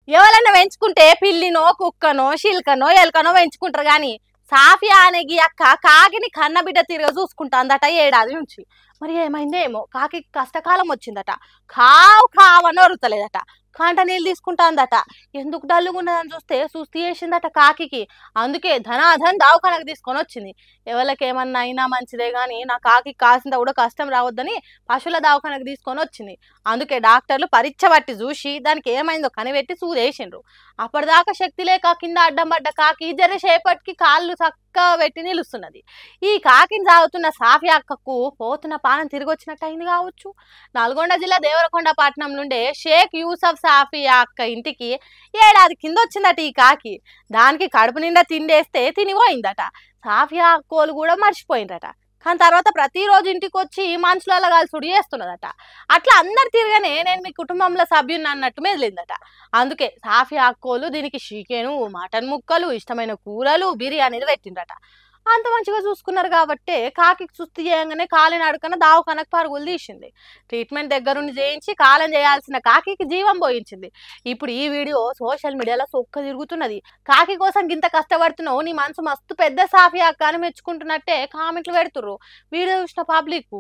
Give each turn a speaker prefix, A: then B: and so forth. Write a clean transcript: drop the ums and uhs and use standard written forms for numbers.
A: ఎవరన్నా పెంచుకుంటే పిల్లినో కుక్కనో శిల్కనో ఎలకనో పెంచుకుంటారు గాని సాఫియా అనే ఈ అక్క కాకిని కన్నబిడ్డ తిరిగి చూసుకుంటాందట ఏడాది నుంచి. మరి ఏమైందేమో కాకి కష్టకాలం వచ్చిందట. కావు కావని ఒరుతలేదట. కంట నీళ్ళు తీసుకుంటాందట. ఎందుకు డల్లుగున్నదని సుస్థి చేసిందట కాకికి. అందుకే ధనాధన్ దావఖానకు తీసుకొని వచ్చింది. ఎవరికేమన్నా అయినా మంచిదే గాని నా కాకి కాసింత కూడా కష్టం రావద్దని పశువుల దవాఖానకు తీసుకొని వచ్చింది. అందుకే డాక్టర్లు పరీక్ష పట్టి చూసి దానికి ఏమైందో కనిపెట్టి సూదేసిండ్రు. అప్పటిదాకా శక్తి లేక కింద అడ్డం పడ్డ కాకి జరసేపటికి కాళ్ళు చక్కగా పెట్టి నిలుస్తున్నది. ఈ కాకిని సాగుతున్న సాఫియా అక్కకు పోతున్న పానం తిరిగి వచ్చినట్టు అయింది కావచ్చు. నల్గొండ జిల్లా దేవరకొండ పట్టణం నుండే షేక్ యూసఫ్ సాఫియా అక్క ఇంటికి ఏడాది కింద వచ్చిందట ఈ కాకి. దానికి కడుపు నిండా తిండేస్తే తినిపోయిందట. సాఫియా అక్కోలు కూడా మర్చిపోయిందట. కానీ తర్వాత ప్రతిరోజు ఇంటికి వచ్చి మనుషులలో కలిసి చేస్తున్నదట. అట్లా అందరు తిరగనే నేను మీ కుటుంబంలో సభ్యుని అన్నట్టు మెదిలిందట. అందుకే సాఫియా అక్కోలు దీనికి చికెను, మటన్ ముక్కలు, ఇష్టమైన కూరలు, బిర్యానీలు పెట్టిండట. అంత మంచిగా చూసుకున్నారు కాబట్టే కాకి సుస్థి చేయంగానే కాలిని అడుకన దావఖానకు పరుగులు తీసింది. ట్రీట్మెంట్ దగ్గరుండి చేయించి కాలం చేయాల్సిన కాకి జీవం పోయించింది. ఇప్పుడు ఈ వీడియో సోషల్ మీడియాలో సొక్క తిరుగుతున్నది. కాకి కోసం గింత కష్టపడుతున్నావు, నీ మనసు మస్తు పెద్ద సాఫియా అక్క అని మెచ్చుకుంటున్నట్టే కామెంట్లు పెడుతుర్రు వీడియో చూసిన పబ్లిక్.